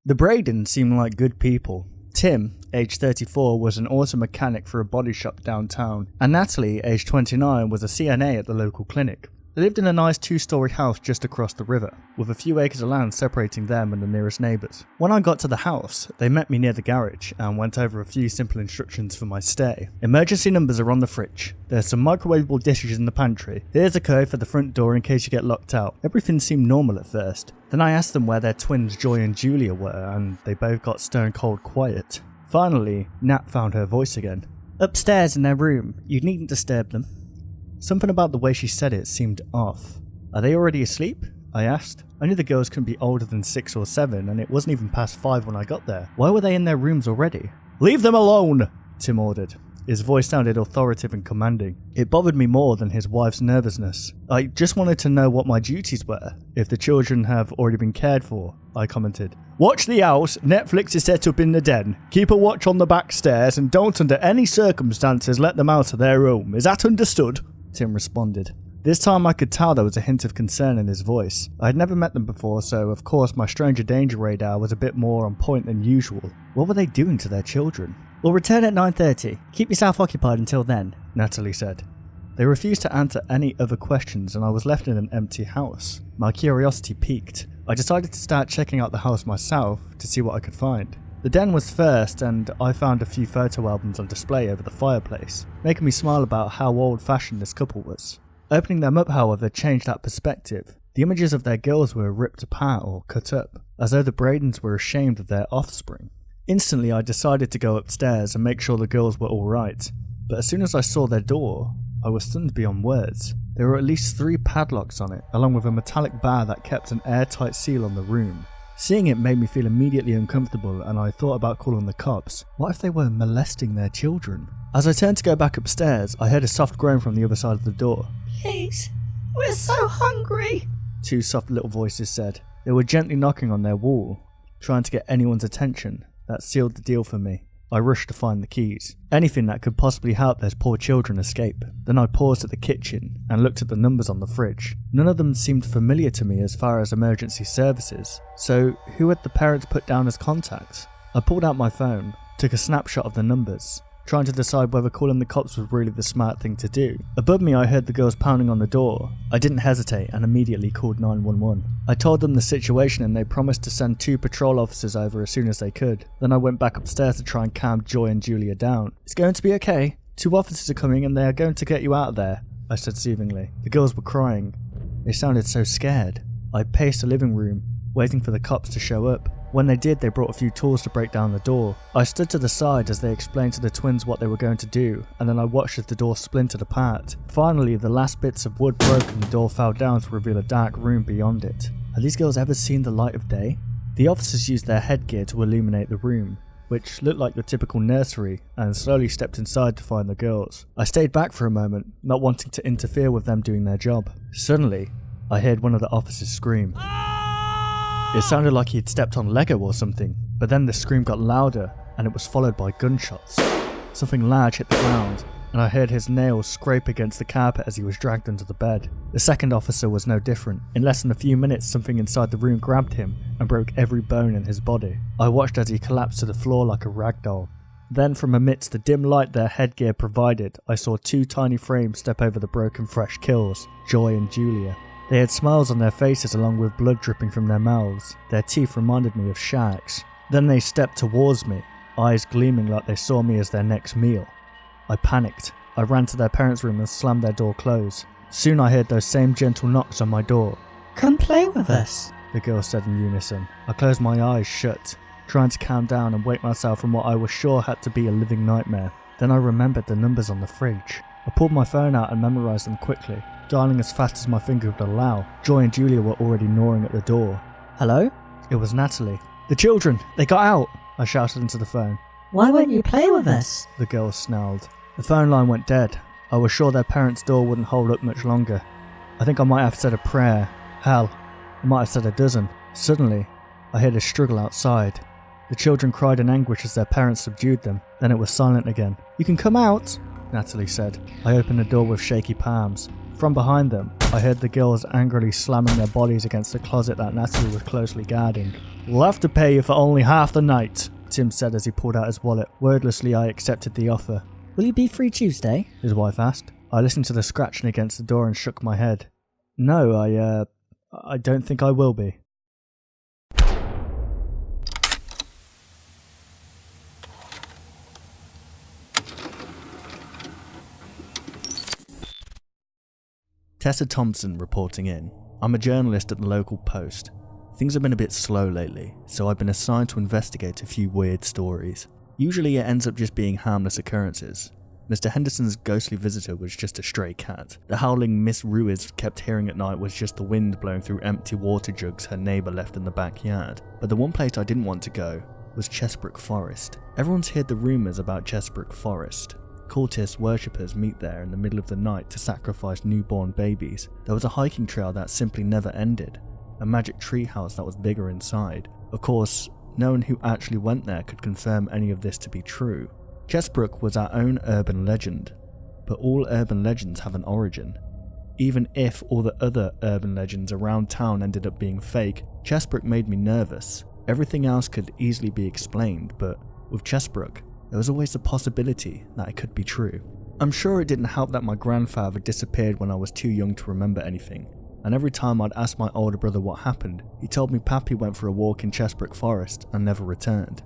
The Bradens seemed like good people. Tim, age 34, was an auto mechanic for a body shop downtown, and Natalie, age 29, was a CNA at the local clinic. They lived in a nice 2-story house just across the river, with a few acres of land separating them and the nearest neighbours. When I got to the house, they met me near the garage and went over a few simple instructions for my stay. Emergency numbers are on the fridge. There's some microwavable dishes in the pantry. Here's a code for the front door in case you get locked out. Everything seemed normal at first. Then I asked them where their twins Joy and Julia were, and they both got stone cold quiet. Finally, Nat found her voice again. Upstairs in their room. You needn't disturb them. Something about the way she said it seemed off. Are they already asleep? I asked. I knew the girls couldn't be older than 6 or 7, and it wasn't even past 5 when I got there. Why were they in their rooms already? Leave them alone, Tim ordered. His voice sounded authoritative and commanding. It bothered me more than his wife's nervousness. I just wanted to know what my duties were, if the children have already been cared for, I commented. Watch the house, Netflix is set up in the den. Keep a watch on the back stairs and don't under any circumstances let them out of their room. Is that understood? Tim responded. This time I could tell there was a hint of concern in his voice. I had never met them before, so of course my stranger danger radar was a bit more on point than usual. What were they doing to their children? We'll return at 9:30. Keep yourself occupied until then, Natalie said. They refused to answer any other questions and I was left in an empty house. My curiosity piqued. I decided to start checking out the house myself to see what I could find. The den was first, and I found a few photo albums on display over the fireplace, making me smile about how old-fashioned this couple was. Opening them up, however, changed that perspective. The images of their girls were ripped apart or cut up, as though the Bradens were ashamed of their offspring. Instantly, I decided to go upstairs and make sure the girls were alright, but as soon as I saw their door, I was stunned beyond words. There were at least 3 padlocks on it, along with a metallic bar that kept an airtight seal on the room. Seeing it made me feel immediately uncomfortable and I thought about calling the cops. What if they were molesting their children? As I turned to go back upstairs, I heard a soft groan from the other side of the door. Please, we're so hungry, 2 soft little voices said. They were gently knocking on their wall, trying to get anyone's attention. That sealed the deal for me. I rushed to find the keys. Anything that could possibly help those poor children escape. Then I paused at the kitchen and looked at the numbers on the fridge. None of them seemed familiar to me as far as emergency services. So who had the parents put down as contacts? I pulled out my phone, took a snapshot of the numbers, trying to decide whether calling the cops was really the smart thing to do. Above me I heard the girls pounding on the door. I didn't hesitate and immediately called 911. I told them the situation and they promised to send 2 patrol officers over as soon as they could. Then I went back upstairs to try and calm Joy and Julia down. It's going to be okay. 2 officers are coming and they are going to get you out of there, I said soothingly. The girls were crying. They sounded so scared. I paced the living room, waiting for the cops to show up. When they did, they brought a few tools to break down the door. I stood to the side as they explained to the twins what they were going to do, and then I watched as the door splintered apart. Finally, the last bits of wood broke and the door fell down to reveal a dark room beyond it. Had these girls ever seen the light of day? The officers used their headgear to illuminate the room, which looked like the typical nursery, and slowly stepped inside to find the girls. I stayed back for a moment, not wanting to interfere with them doing their job. Suddenly, I heard one of the officers scream. It sounded like he had stepped on Lego or something, but then the scream got louder and it was followed by gunshots. Something large hit the ground, and I heard his nails scrape against the carpet as he was dragged under the bed. The second officer was no different. In less than a few minutes, something inside the room grabbed him and broke every bone in his body. I watched as he collapsed to the floor like a rag doll. Then from amidst the dim light their headgear provided, I saw 2 tiny frames step over the broken fresh kills, Joy and Julia. They had smiles on their faces along with blood dripping from their mouths. Their teeth reminded me of sharks. Then they stepped towards me, eyes gleaming like they saw me as their next meal. I panicked. I ran to their parents' room and slammed their door closed. Soon I heard those same gentle knocks on my door. Come play with us, the girls said in unison. I closed my eyes shut, trying to calm down and wake myself from what I was sure had to be a living nightmare. Then I remembered the numbers on the fridge. I pulled my phone out and memorised them quickly, dialing as fast as my finger would allow. Joy and Julia were already gnawing at the door. Hello? It was Natalie. The children! They got out! I shouted into the phone. Why won't you play with us? The girls snarled. The phone line went dead. I was sure their parents' door wouldn't hold up much longer. I think I might have said a prayer. Hell, I might have said a dozen. Suddenly, I heard a struggle outside. The children cried in anguish as their parents subdued them. Then it was silent again. You can come out, Natalie said. I opened the door with shaky palms. From behind them, I heard the girls angrily slamming their bodies against the closet that Natalie was closely guarding. We'll have to pay you for only half the night, Tim said as he pulled out his wallet. Wordlessly, I accepted the offer. Will you be free Tuesday? His wife asked. I listened to the scratching against the door and shook my head. No, I don't think I will be. Tessa Thompson reporting in. I'm a journalist at the local Post. Things have been a bit slow lately, so I've been assigned to investigate a few weird stories. Usually it ends up just being harmless occurrences. Mr. Henderson's ghostly visitor was just a stray cat. The howling Miss Ruiz kept hearing at night was just the wind blowing through empty water jugs her neighbour left in the backyard. But the one place I didn't want to go was Chesbrook Forest. Everyone's heard the rumours about Chesbrook Forest. Cultist worshippers meet there in the middle of the night to sacrifice newborn babies. There was a hiking trail that simply never ended. A magic treehouse that was bigger inside. Of course, no one who actually went there could confirm any of this to be true. Chesbrook was our own urban legend, but all urban legends have an origin. Even if all the other urban legends around town ended up being fake, Chesbrook made me nervous. Everything else could easily be explained, but with Chesbrook, there was always the possibility that it could be true. I'm sure it didn't help that my grandfather disappeared when I was too young to remember anything, and every time I'd ask my older brother what happened, he told me Pappy went for a walk in Chesbrook Forest and never returned.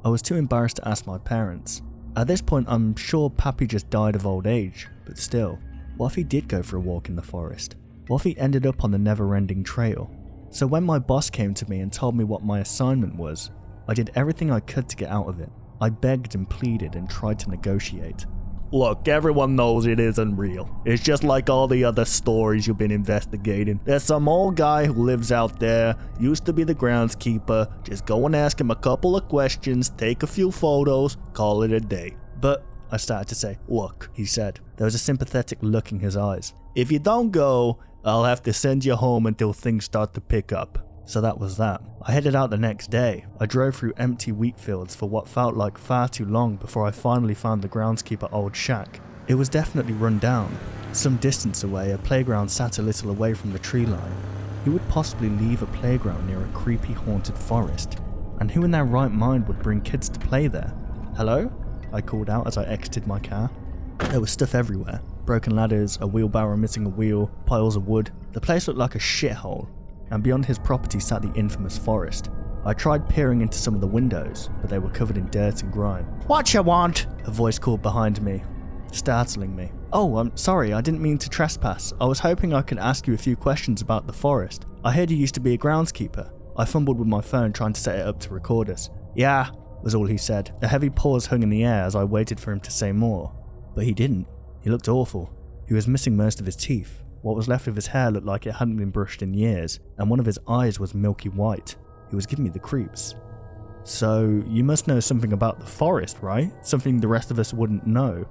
I was too embarrassed to ask my parents. At this point, I'm sure Pappy just died of old age, but still, what if he did go for a walk in the forest? What if he ended up on the never-ending trail? So when my boss came to me and told me what my assignment was, I did everything I could to get out of it. I begged and pleaded and tried to negotiate. Look, everyone knows it isn't real. It's just like all the other stories you've been investigating. There's some old guy who lives out there, used to be the groundskeeper. Just go and ask him a couple of questions, take a few photos, call it a day. But, I started to say, look, he said. There was a sympathetic look in his eyes. If you don't go, I'll have to send you home until things start to pick up. So that was that. I headed out the next day. I drove through empty wheat fields for what felt like far too long before I finally found the groundskeeper old shack. It was definitely run down. Some distance away, a playground sat a little away from the tree line. Who would possibly leave a playground near a creepy haunted forest? And who in their right mind would bring kids to play there? Hello? I called out as I exited my car. There was stuff everywhere. Broken ladders, a wheelbarrow missing a wheel, piles of wood. The place looked like a shithole. And beyond his property sat the infamous forest. I tried peering into some of the windows, but they were covered in dirt and grime. What you want? A voice called behind me, startling me. Oh, I'm sorry, I didn't mean to trespass. I was hoping I could ask you a few questions about the forest. I heard you used to be a groundskeeper. I fumbled with my phone trying to set it up to record us. Yeah, was all he said. A heavy pause hung in the air as I waited for him to say more. But he didn't. He looked awful. He was missing most of his teeth. What was left of his hair looked like it hadn't been brushed in years, and one of his eyes was milky white. He was giving me the creeps. So, you must know something about the forest, right? Something the rest of us wouldn't know.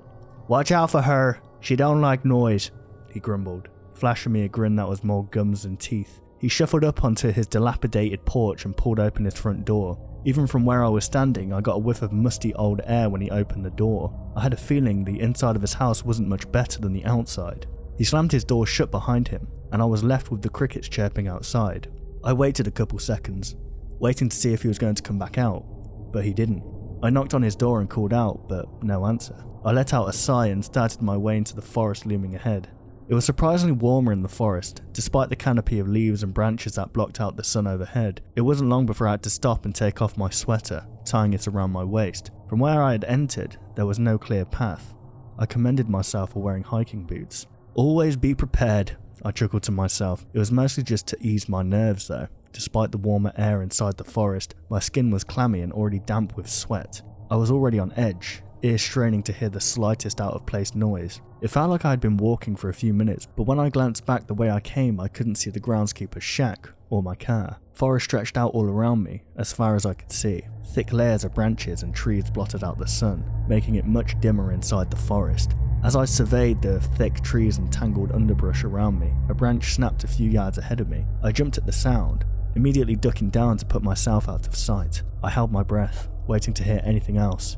Watch out for her. She don't like noise, he grumbled, flashing me a grin that was more gums than teeth. He shuffled up onto his dilapidated porch and pulled open his front door. Even from where I was standing, I got a whiff of musty old air when he opened the door. I had a feeling the inside of his house wasn't much better than the outside. He slammed his door shut behind him, and I was left with the crickets chirping outside. I waited a couple seconds, waiting to see if he was going to come back out, but he didn't. I knocked on his door and called out, but no answer. I let out a sigh and started my way into the forest looming ahead. It was surprisingly warmer in the forest, despite the canopy of leaves and branches that blocked out the sun overhead. It wasn't long before I had to stop and take off my sweater, tying it around my waist. From where I had entered, there was no clear path. I commended myself for wearing hiking boots. Always be prepared, I chuckled to myself. It was mostly just to ease my nerves though. Despite the warmer air inside the forest, my skin was clammy and already damp with sweat. I was already on edge, ears straining to hear the slightest out of place noise. It felt like I had been walking for a few minutes, but when I glanced back the way I came, I couldn't see the groundskeeper's shack or my car. Forest stretched out all around me, as far as I could see. Thick layers of branches and trees blotted out the sun, making it much dimmer inside the forest. As I surveyed the thick trees and tangled underbrush around me, a branch snapped a few yards ahead of me. I jumped at the sound, immediately ducking down to put myself out of sight. I held my breath, waiting to hear anything else,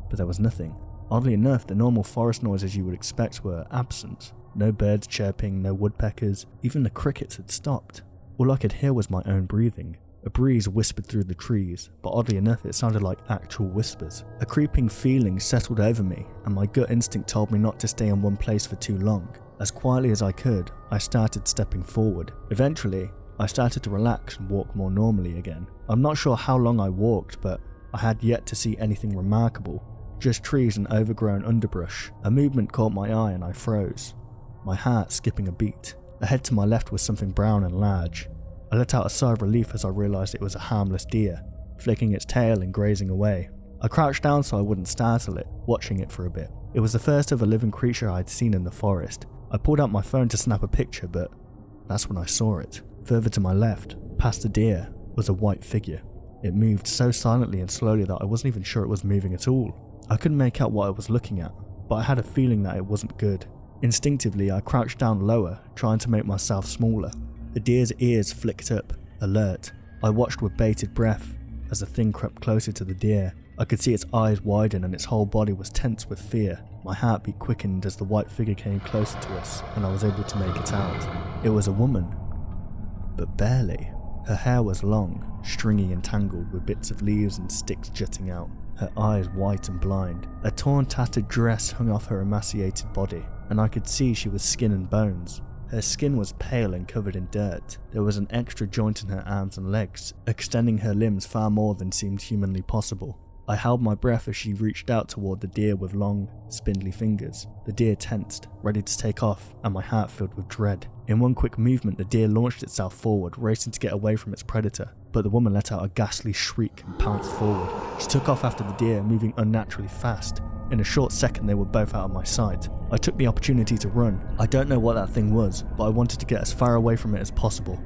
but there was nothing. Oddly enough, the normal forest noises you would expect were absent. No birds chirping, no woodpeckers, even the crickets had stopped. All I could hear was my own breathing. A breeze whispered through the trees, but oddly enough it sounded like actual whispers. A creeping feeling settled over me, and my gut instinct told me not to stay in one place for too long. As quietly as I could, I started stepping forward. Eventually, I started to relax and walk more normally again. I'm not sure how long I walked, but I had yet to see anything remarkable, just trees and overgrown underbrush. A movement caught my eye and I froze, my heart skipping a beat. Ahead to my left was something brown and large. I let out a sigh of relief as I realised it was a harmless deer, flicking its tail and grazing away. I crouched down so I wouldn't startle it, watching it for a bit. It was the first of a living creature I had seen in the forest. I pulled out my phone to snap a picture, but that's when I saw it. Further to my left, past the deer, was a white figure. It moved so silently and slowly that I wasn't even sure it was moving at all. I couldn't make out what I was looking at, but I had a feeling that it wasn't good. Instinctively, I crouched down lower, trying to make myself smaller. The deer's ears flicked up, alert. I watched with bated breath as the thing crept closer to the deer. I could see its eyes widen and its whole body was tense with fear. My heartbeat quickened as the white figure came closer to us and I was able to make it out. It was a woman, but barely. Her hair was long, stringy and tangled with bits of leaves and sticks jutting out. Her eyes white and blind. A torn, tattered dress hung off her emaciated body, and I could see she was skin and bones. Her skin was pale and covered in dirt. There was an extra joint in her arms and legs, extending her limbs far more than seemed humanly possible. I held my breath as she reached out toward the deer with long, spindly fingers. The deer tensed, ready to take off, and my heart filled with dread. In one quick movement, the deer launched itself forward, racing to get away from its predator, but the woman let out a ghastly shriek and pounced forward. She took off after the deer, moving unnaturally fast. In a short second, they were both out of my sight. I took the opportunity to run. I don't know what that thing was, but I wanted to get as far away from it as possible.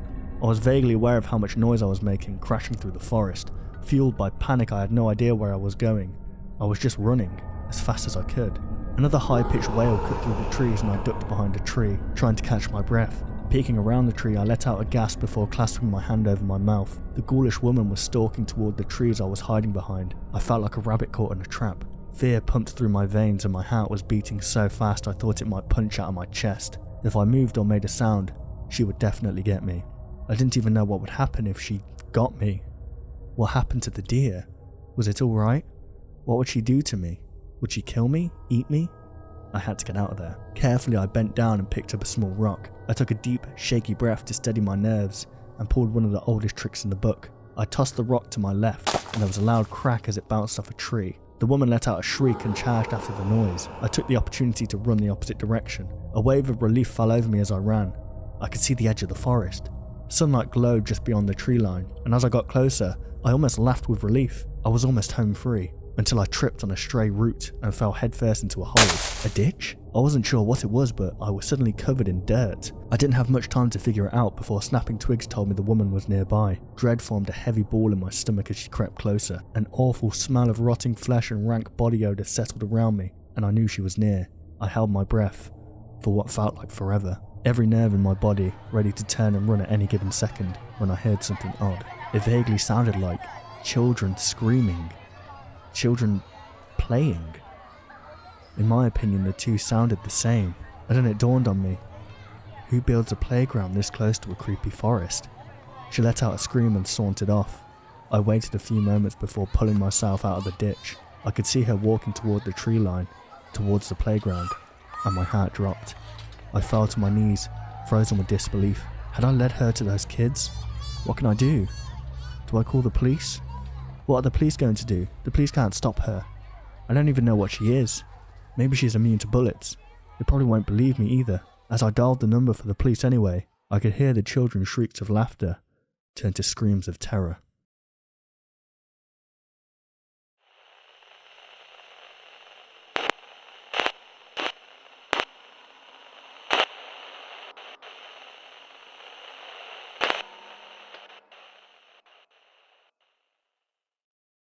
I was vaguely aware of how much noise I was making, crashing through the forest. Fueled by panic, I had no idea where I was going. I was just running, as fast as I could. Another high-pitched wail cut through the trees and I ducked behind a tree, trying to catch my breath. Peeking around the tree, I let out a gasp before clasping my hand over my mouth. The ghoulish woman was stalking toward the trees I was hiding behind. I felt like a rabbit caught in a trap. Fear pumped through my veins and my heart was beating so fast I thought it might punch out of my chest. If I moved or made a sound, she would definitely get me. I didn't even know what would happen if she got me. What happened to the deer? Was it alright? What would she do to me? Would she kill me? Eat me? I had to get out of there. Carefully, I bent down and picked up a small rock. I took a deep, shaky breath to steady my nerves and pulled one of the oldest tricks in the book. I tossed the rock to my left and there was a loud crack as it bounced off a tree. The woman let out a shriek and charged after the noise. I took the opportunity to run the opposite direction. A wave of relief fell over me as I ran. I could see the edge of the forest. Sunlight glowed just beyond the tree line, and as I got closer, I almost laughed with relief. I was almost home free, until I tripped on a stray root and fell headfirst into a hole. A ditch? I wasn't sure what it was, but I was suddenly covered in dirt. I didn't have much time to figure it out before snapping twigs told me the woman was nearby. Dread formed a heavy ball in my stomach as she crept closer. An awful smell of rotting flesh and rank body odor settled around me, and I knew she was near. I held my breath for what felt like forever. Every nerve in my body ready to turn and run at any given second when I heard something odd. It vaguely sounded like children screaming, children playing. In my opinion, the two sounded the same, and then it dawned on me. Who builds a playground this close to a creepy forest? She let out a scream and sauntered off. I waited a few moments before pulling myself out of the ditch. I could see her walking toward the tree line, towards the playground, and my heart dropped. I fell to my knees, frozen with disbelief. Had I led her to those kids? What can I do? Do I call the police? What are the police going to do? The police can't stop her. I don't even know what she is. Maybe she's immune to bullets. They probably won't believe me either. As I dialed the number for the police anyway, I could hear the children's shrieks of laughter turn to screams of terror.